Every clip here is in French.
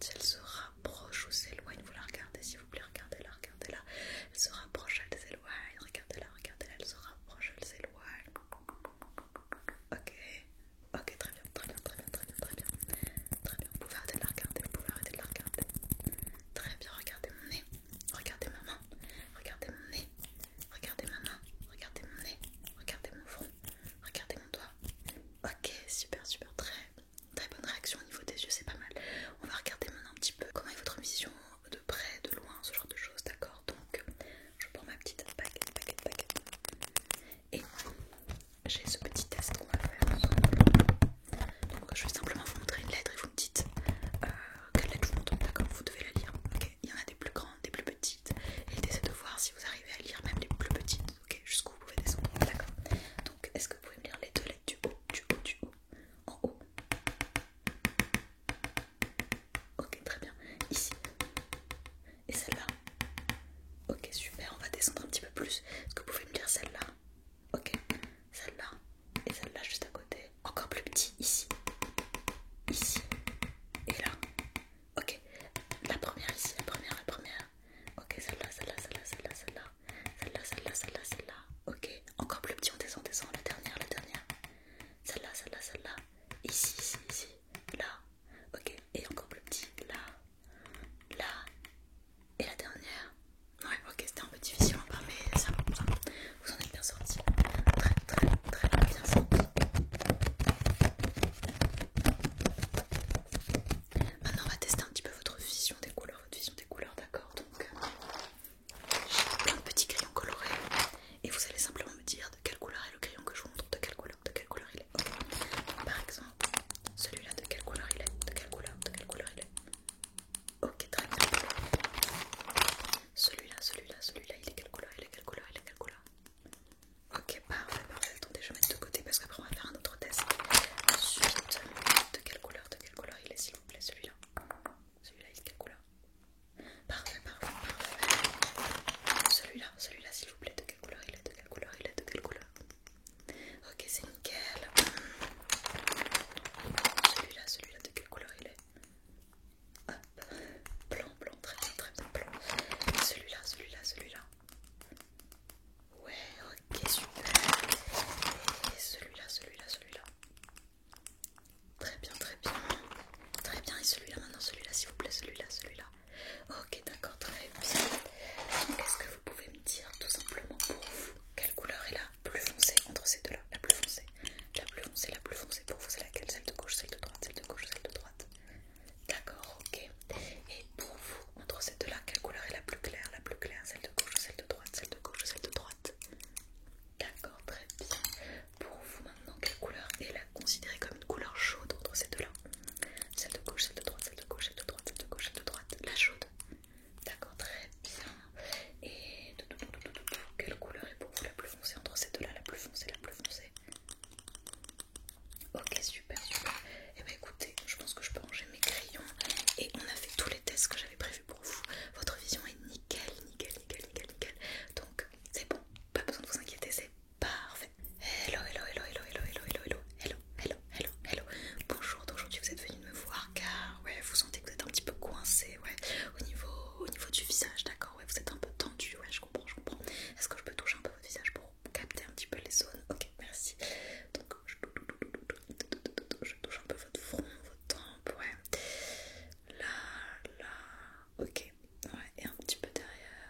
regarde si elle se rapproche ou s'éloigne. Vous la regardez s'il vous plaît, regardez-la, regardez-la. Elle se rapproche, elle s'éloigne. Regardez-la, regardez-la, elle se rapproche, elle s'éloigne. Ok, ok, très bien, très bien, très bien, très bien, très bien. Très bien, vous pouvez arrêter de la regarder, vous pouvez arrêter de la regarder. Très bien, regardez mon nez, regardez ma main, regardez mon nez, regardez ma main, regardez mon nez, regardez mon front, regardez mon doigt. Ok, super, super, très bonne réaction au niveau des yeux, c'est pas mal. On va regarder maintenant un petit peu comment est votre vision de près, de loin, ce genre de choses, d'accord? Donc, je prends ma petite baguette. Et j'ai ce petit test qu'on va faire ensemble. Donc, je vais simplement vous montrer une lettre et vous me dites quelle lettre je vous montre, d'accord? Vous devez la lire, ok? Il y en a des plus grandes, des plus petites. Et essayez de voir si vous arrivez à lire même les plus petites, ok? Jusqu'où vous pouvez descendre, d'accord? Donc, est-ce que vous pouvez me lire les deux lettres du haut, en haut? Ok, très bien. Ici. Et celle-là? Ok, super, on va descendre un petit peu plus. Est-ce que vous pouvez me lire celle-là? Ok, celle-là. Et celle-là juste à côté. Encore plus petit, ici. Ici. Et là. Ok, la première ici, la première. Ok, celle-là. Celle-là. Ok, encore plus petit, on descend, la dernière. Celle-là. Ici. Là. Ok, et encore plus petit, là. Et la dernière. Ouais, ok, c'était un peu difficile en bas, mais ça va. Vous en êtes bien sorti. Très bien sorti. Maintenant, on va tester un petit peu votre vision des couleurs, d'accord? Donc, j'ai plein de petits crayons colorés et vous allez simplement me dire de quelle couleur est le crayon que je vous montre, de quelle couleur il est. Ok. Donc, par exemple, celui-là, de quelle couleur il est, de quelle couleur il est. Ok, très bien. Celui-là, il est quelle couleur, Ok, parfait. Attendez, je vais mettre de côté parce qu'après on va faire un autre test. Ensuite, de quelle couleur il est, s'il vous plaît, celui-là, il est quelle couleur? Parfait. Celui-là, s'il vous plaît, de quelle couleur il est, Ok, c'est nickel. Celui-là, de quelle couleur il est? Hop, blanc, très bien, blanc. Et celui-là. Ouais, ok, super. Et celui-là. Très bien. Et celui-là maintenant, s'il vous plaît, celui-là. Ok, d'accord, très bien. Donc, est-ce que vous pouvez me dire tout simplement pour vous quelle couleur est la plus foncée entre ces deux-là? La plus foncée pour vous, c'est laquelle? Celle de gauche, celle de droite. D'accord, ok. Et pour vous, entre ces deux-là, quelle couleur est la plus claire? Celle de gauche ou celle de droite? D'accord, très bien. Pour vous maintenant, quelle couleur est la considérée comme une couleur chaude entre ces deux-là? Celle de gauche, celle de droite. La chaude. D'accord, très bien. Et quelle couleur est pour vous la plus foncée entre ces deux-là? La plus foncée. Ok, super. Et bah écoutez, je pense que je peux ranger mes crayons. Et on a fait tous les tests que j'avais prévus pour vous. Votre vision est nickel. Donc c'est bon, pas besoin de vous inquiéter, c'est parfait. Hello. Bonjour, d'aujourd'hui vous êtes venu me voir car ouais, vous sentez que vous êtes un petit peu coincé, ouais, au niveau du visage, d'accord, ouais, vous êtes un peu tendu, ouais, je comprends. Est-ce que je peux toucher un peu votre visage pour capter un petit peu les zones? Ok, merci. Donc je touche un peu votre front, votre tempe, ouais. Là, ok, ouais, et un petit peu derrière.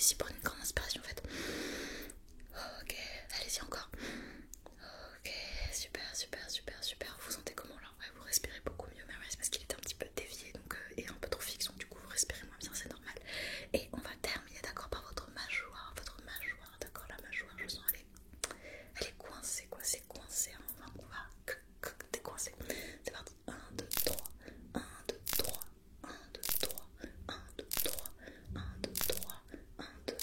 ici, prenez une grande inspiration, faites. Ok, allez-y encore. Ok, super, super, super, super. Vous sentez comment là? Ouais, vous respirez beaucoup mieux, mais ouais, c'est parce qu'il était un petit peu dévié donc, et un peu trop fixe, donc du coup vous respirez moins bien, c'est normal. Et on va terminer, d'accord, par votre mâchoire, d'accord, la mâchoire, je sens elle est coincée, quoi, c'est coincé, hein. On va décoincer. C'est parti, 1, 2, 3, 1, 2, 3, 1, 2, 3, 1, 2, 3, 1, 2, 3, 1, 2,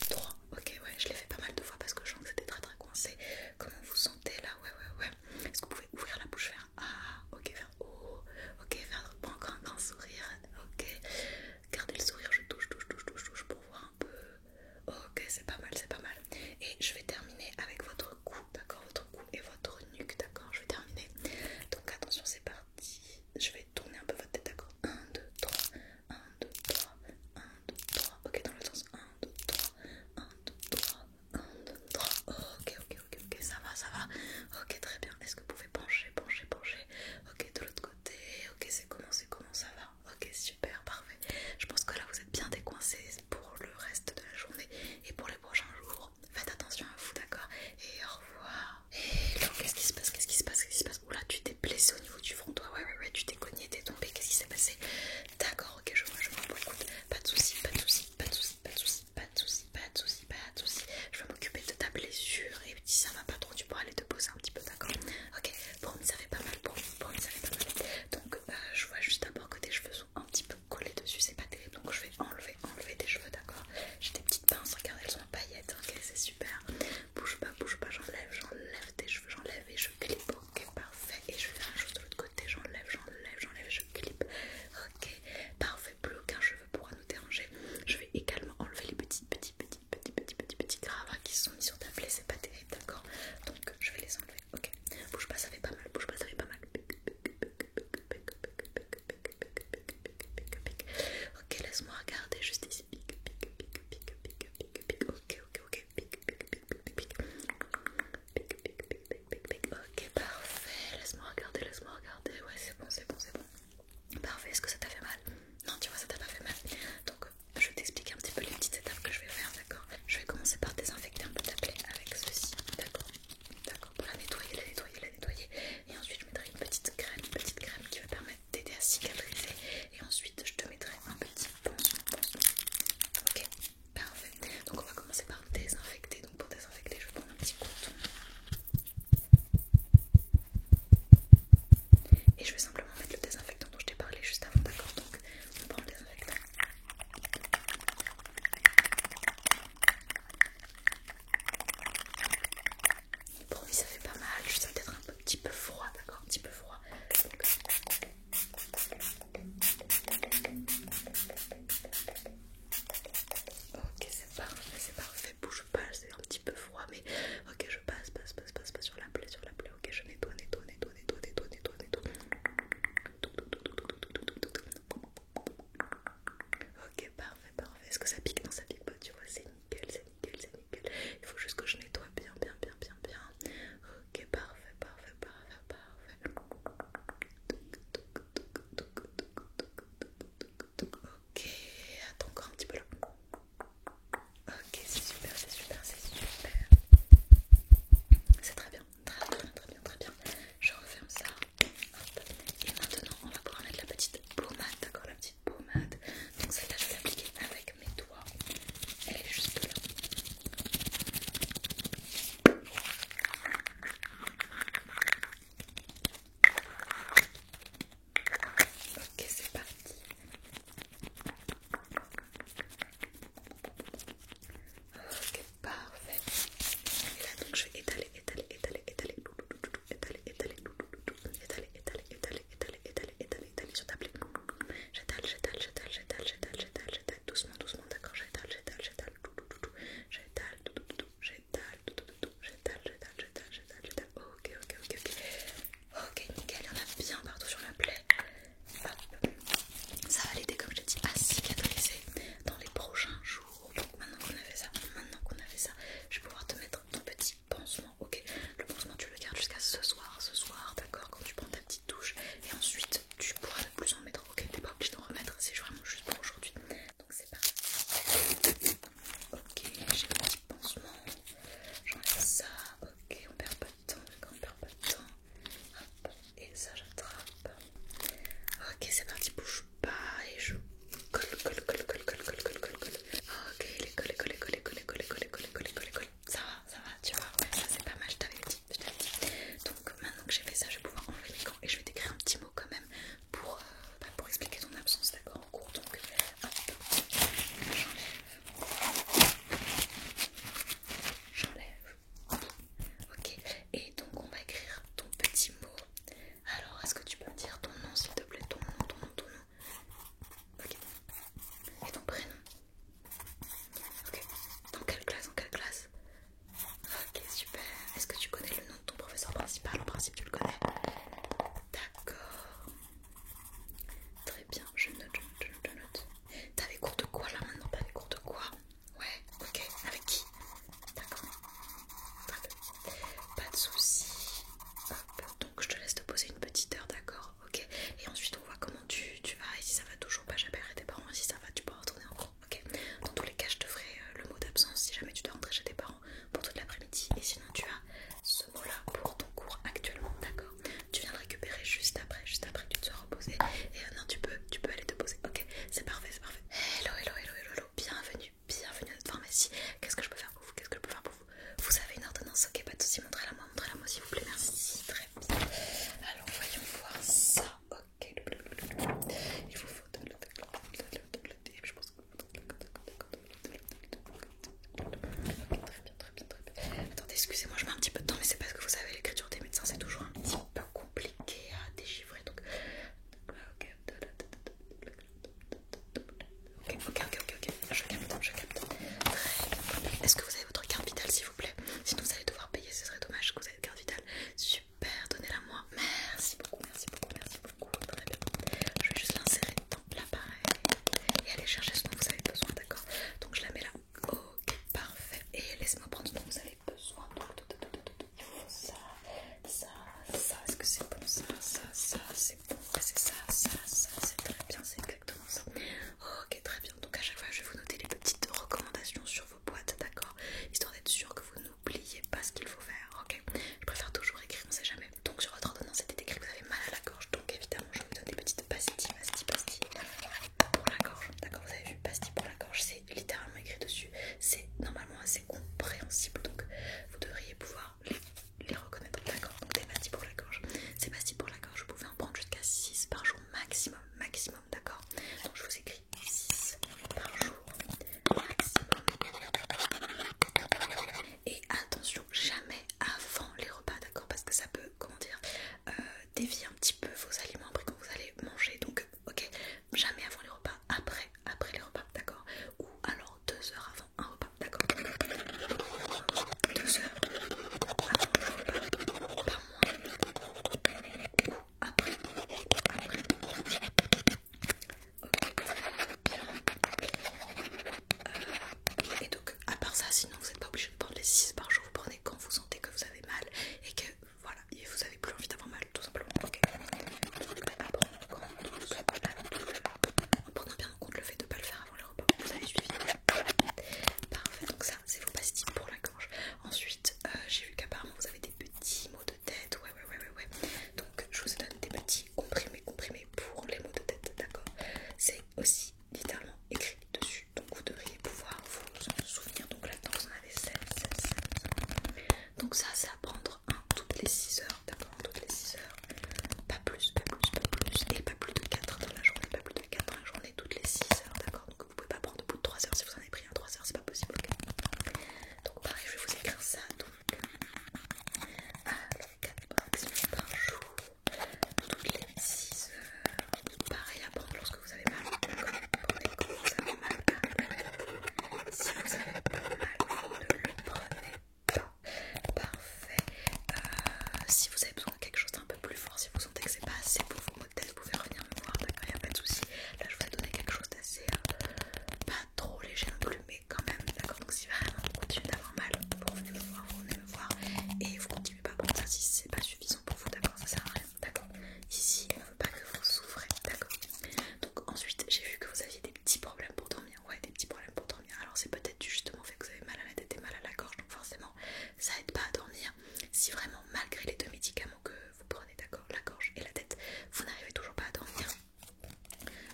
Donc ça c'est à prendre toutes les 6 heures, d'accord, toutes les 6 heures, pas plus, pas plus, pas plus, et pas plus de 4 dans la journée, pas plus de 4 dans la journée, toutes les 6 heures, d'accord. Donc vous pouvez pas prendre au bout de 3 heures, si vous en avez pris un 3 heures, c'est pas possible, ok. Donc pareil, je vais vous écrire ça, donc 4 maximum par jour, toutes les 6 heures, pareil à prendre lorsque vous avez mal, d'accord. Prenez quand vous avez mal, si vous avez pas mal, vous ne le prenez pas. Parfait. Si vous avez besoin de quelque chose d'un peu plus fort, si vous sentez que c'est pas assez pour vos maux de tête, vous pouvez revenir me voir, d'accord, il n'y a pas de souci. Là, je vous ai donné quelque chose d'assez pas trop léger non plus, mais quand même, d'accord. Donc, si vraiment vous continuez d'avoir mal, vous revenez me voir, et vous continuez pas à prendre ça si c'est pas suffisant pour vous, d'accord, ça sert à rien, d'accord. Ici, on veut pas que vous souffrez, d'accord. Donc, ensuite, j'ai vu que vous aviez des petits problèmes pour dormir, ouais, des petits problèmes pour dormir. Alors, c'est peut-être justement fait que vous avez mal à la tête et mal à la gorge, donc forcément, ça aide pas à dormir. Si vraiment, malgré les 2 médicaments que vous prenez, d'accord, la gorge et la tête, vous n'arrivez toujours pas à dormir,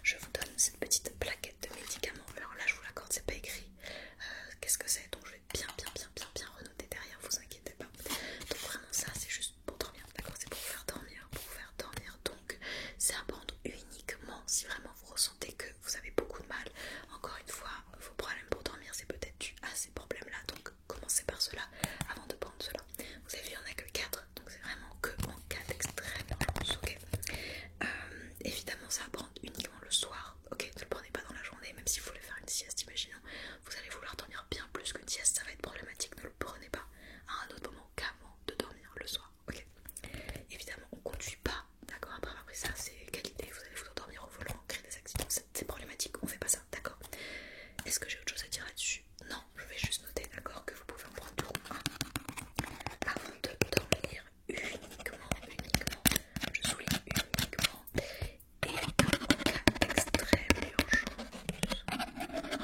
je vous donne cette petite plaquette de médicaments. Alors là, je vous l'accorde, c'est pas écrit qu'est-ce que c'est, donc je vais bien renoter derrière, vous inquiétez pas. Donc vraiment, ça c'est juste pour dormir, d'accord, c'est pour vous faire dormir, donc c'est à prendre uniquement si vraiment vous ressentez que vous avez beaucoup de mal. Encore une fois, vos problèmes pour dormir, c'est peut-être dû à ces problèmes-là, donc commencez par cela avant de prendre cela. Vous avez vu, il n'y en a que 4, donc c'est vraiment que en cas d'extrême urgence, ok. Évidemment, ça va prendre uniquement le soir, ok. Ne le prenez pas dans la journée, même si vous voulez faire une sieste, imaginons, vous allez vouloir dormir bien plus qu'une sieste, ça va être problématique. Ne le prenez pas à un autre moment qu'avant de dormir le soir, ok. Évidemment, on conduit pas, d'accord. Après avoir pris ça, c'est qualité, vous allez vous endormir au volant, créer des accidents, c'est problématique, on fait pas ça, d'accord. Est-ce que j'ai autre chose à dire là-dessus? Non, je vais juste noter, d'accord, que vous pouvez en prendre tout avant de dormir uniquement, je souligne uniquement, et en cas d'extrême urgence,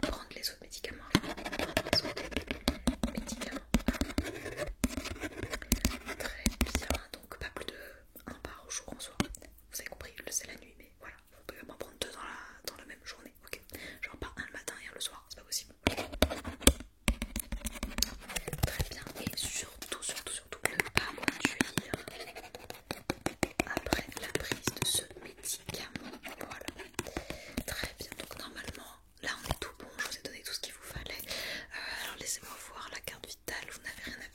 prendre les autres médicaments avant, prendre les autres médicaments avant. Très bien, donc pas plus de 1 par jour en soi, vous avez compris, c'est la nuit, mais voilà, vous pouvez pas en prendre 2 dans la même journée, ok. Genre pas un le matin et un le soir, c'est pas possible. Très bien, et surtout, ne pas conduire après la prise de ce médicament. Voilà. Très bien, donc normalement, là on est tout bon, je vous ai donné tout ce qu'il vous fallait. Alors laissez-moi voir la carte vitale, vous n'avez rien à